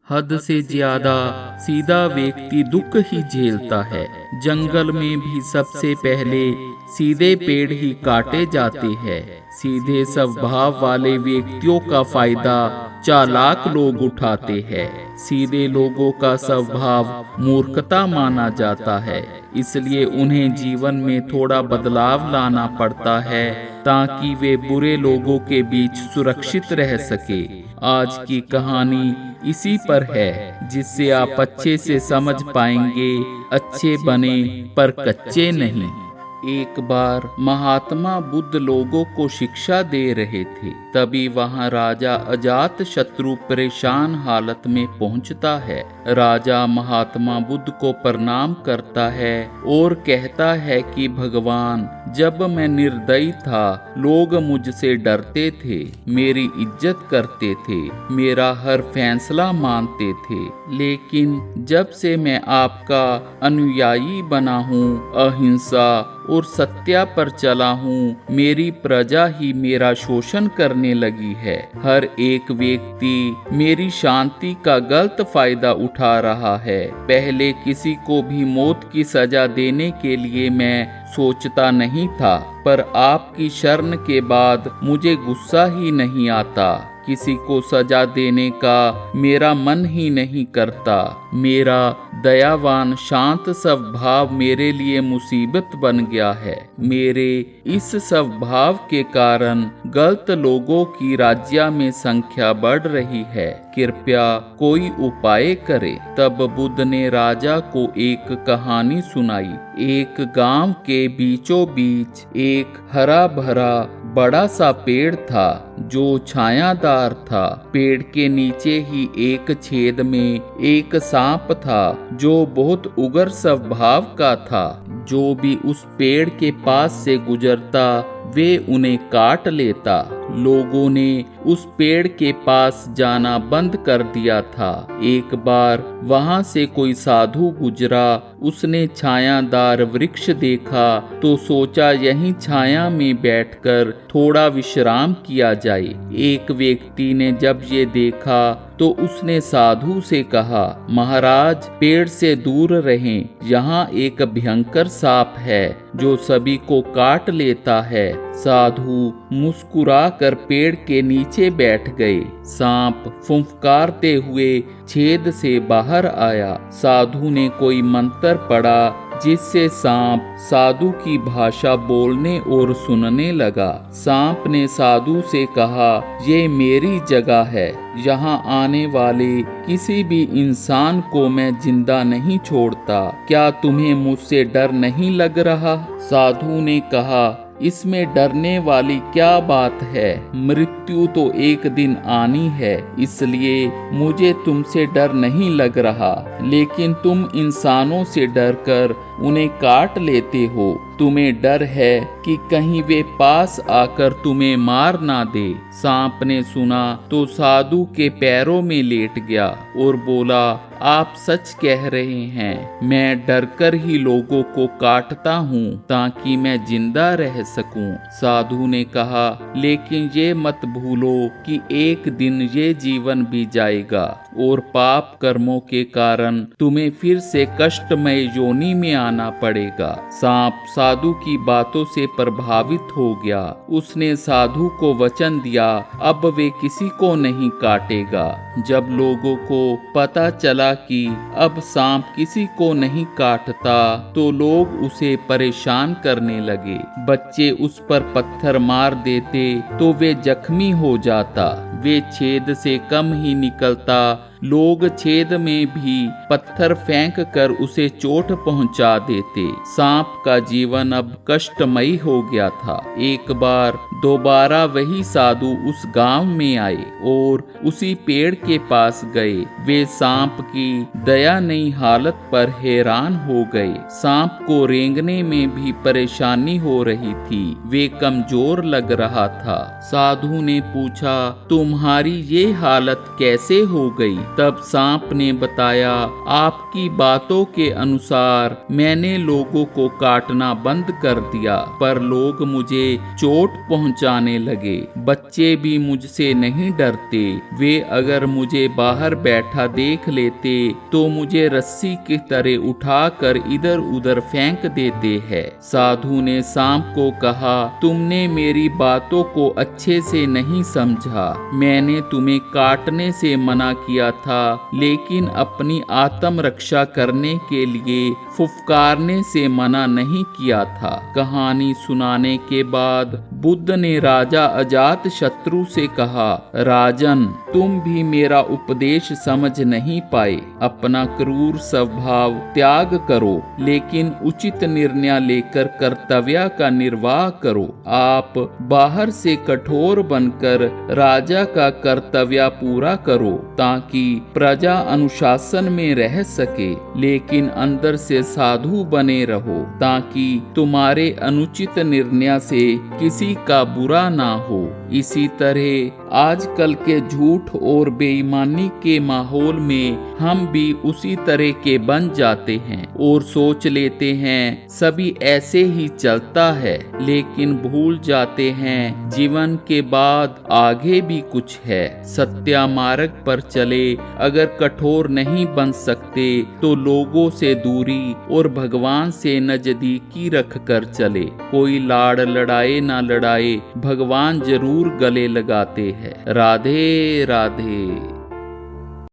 हद से ज्यादा सीधा व्यक्ति दुख ही झेलता है। जंगल में भी सबसे पहले सीधे पेड़ ही काटे जाते हैं। सीधे स्वभाव वाले व्यक्तियों का फायदा चालाक लोग उठाते हैं। सीधे लोगों का स्वभाव मूर्खता माना जाता है, इसलिए उन्हें जीवन में थोड़ा बदलाव लाना पड़ता है ताकि वे बुरे लोगों के बीच सुरक्षित रह सके। आज की कहानी इसी पर है, जिससे आप अच्छे से समझ पाएंगे। अच्छे बने पर कच्चे नहीं। एक बार महात्मा बुद्ध लोगों को शिक्षा दे रहे थे, तभी वहां राजा अजातशत्रु परेशान हालत में पहुंचता है। राजा महात्मा बुद्ध को प्रणाम करता है और कहता है कि भगवान, जब मैं निर्दयी था लोग मुझसे डरते थे, मेरी इज्जत करते थे, मेरा हर फैसला मानते थे। लेकिन जब से मैं आपका अनुयायी बना हूँ, अहिंसा और सत्या पर चला हूँ, मेरी प्रजा ही मेरा शोषण करने लगी है। हर एक व्यक्ति मेरी शांति का गलत फायदा उठा रहा है। पहले किसी को भी मौत की सजा देने के लिए मैं सोचता नहीं था, पर आपकी शरण के बाद मुझे गुस्सा ही नहीं आता। किसी को सजा देने का मेरा मन ही नहीं करता। मेरा दयावान शांत स्वभाव मेरे लिए मुसीबत बन गया है। मेरे इस स्वभाव के कारण गलत लोगों की राज्य में संख्या बढ़ रही है। कृपया कोई उपाय करे। तब बुद्ध ने राजा को एक कहानी सुनाई। एक गांव के बीचों बीच एक हरा भरा बड़ा सा पेड़ था जो छायादार था। पेड़ के नीचे ही एक छेद में एक सांप था जो बहुत उग्र स्वभाव का था। जो भी उस पेड़ के पास से गुजरता वे उन्हें काट लेता। लोगों ने उस पेड़ के पास जाना बंद कर दिया था। एक बार वहां से कोई साधु गुजरा। उसने छायादार वृक्ष देखा तो सोचा यहीं छाया में बैठकर थोड़ा विश्राम किया जाए। एक व्यक्ति ने जब ये देखा तो उसने साधु से कहा, महाराज, पेड़ से दूर रहें, यहाँ एक भयंकर सांप है जो सभी को काट लेता है। साधु मुस्कुरा कर पेड़ के नीचे बैठ गए। सांप फुंफकारते हुए छेद से बाहर आया। साधु ने कोई मंत्र पढ़ा जिससे सांप साधु की भाषा बोलने और सुनने लगा। सांप ने साधु से कहा, ये मेरी जगह है, यहाँ आने वाले किसी भी इंसान को मैं जिंदा नहीं छोड़ता। क्या तुम्हें मुझसे डर नहीं लग रहा? साधु ने कहा, इसमें डरने वाली क्या बात है? मृत्यु तो एक दिन आनी है, इसलिए मुझे तुमसे डर नहीं लग रहा। लेकिन तुम इंसानों से डरकर उन्हें काट लेते हो। तुम्हें डर है कि कहीं वे पास आकर तुम्हें मार ना दे। सांप ने सुना तो साधु के पैरों में लेट गया और बोला, आप सच कह रहे हैं। मैं डरकर ही लोगों को काटता हूँ ताकि मैं जिंदा रह सकूं। साधु ने कहा, लेकिन ये मत भूलो कि एक दिन ये जीवन भी जाएगा और पाप कर्मों के कारण तुम्हें फिर से कष्टमय योनि में आना पड़ेगा। सांप साधु की बातों से प्रभावित हो गया। उसने साधु को वचन दिया, अब वे किसी को नहीं काटेगा। जब लोगों को पता चला कि अब सांप किसी को नहीं काटता तो लोग उसे परेशान करने लगे। बच्चे उस पर पत्थर मार देते तो वे जख्मी हो जाता। वे छेद से कम ही निकलता। लोग छेद में भी पत्थर फेंक कर उसे चोट पहुंचा देते। सांप का जीवन अब कष्टमयी हो गया था। एक बार दोबारा वही साधु उस गांव में आए और उसी पेड़ के पास गए। वे सांप की दयनीय हालत पर हैरान हो गए। सांप को रेंगने में भी परेशानी हो रही थी। वे कमजोर लग रहा था। साधु ने पूछा, तुम्हारी ये हालत कैसे हो गई? तब सांप ने बताया, आपकी बातों के अनुसार मैंने लोगों को काटना बंद कर दिया, पर लोग मुझे चोट पहुंचाने लगे। बच्चे भी मुझसे नहीं डरते, वे अगर मुझे बाहर बैठा देख लेते तो मुझे रस्सी की तरह उठाकर इधर उधर फेंक देते हैं। साधु ने सांप को कहा, तुमने मेरी बातों को अच्छे से नहीं समझा। मैंने तुम्हें काटने से मना किया था, लेकिन अपनी आत्म रक्षा करने के लिए फुफकारने से मना नहीं किया था। कहानी सुनाने के बाद बुद्ध ने राजा अजात शत्रु से कहा, राजन, तुम भी मेरा उपदेश समझ नहीं पाए। अपना क्रूर स्वभाव त्याग करो, लेकिन उचित निर्णय लेकर कर्तव्य का निर्वाह करो। आप बाहर से कठोर बनकर राजा का कर्तव्य पूरा करो, ताकि प्रजा अनुशासन में रह सके, लेकिन अंदर से साधु बने रहो, ताकि तुम्हारे अनुचित निर्णय से किसी का बुरा ना हो। इसी तरह आजकल के झूठ और बेईमानी के माहौल में हम भी उसी तरह के बन जाते हैं और सोच लेते हैं सभी ऐसे ही चलता है, लेकिन भूल जाते हैं जीवन के बाद आगे भी कुछ है। सत्य मार्ग पर चले, अगर कठोर नहीं बन सकते तो लोगों से दूरी और भगवान से नजदीकी रख कर चले। कोई लाड़ लड़ाए ना लड़ाए, भगवान जरूर गले लगाते हैं। राधे राधे।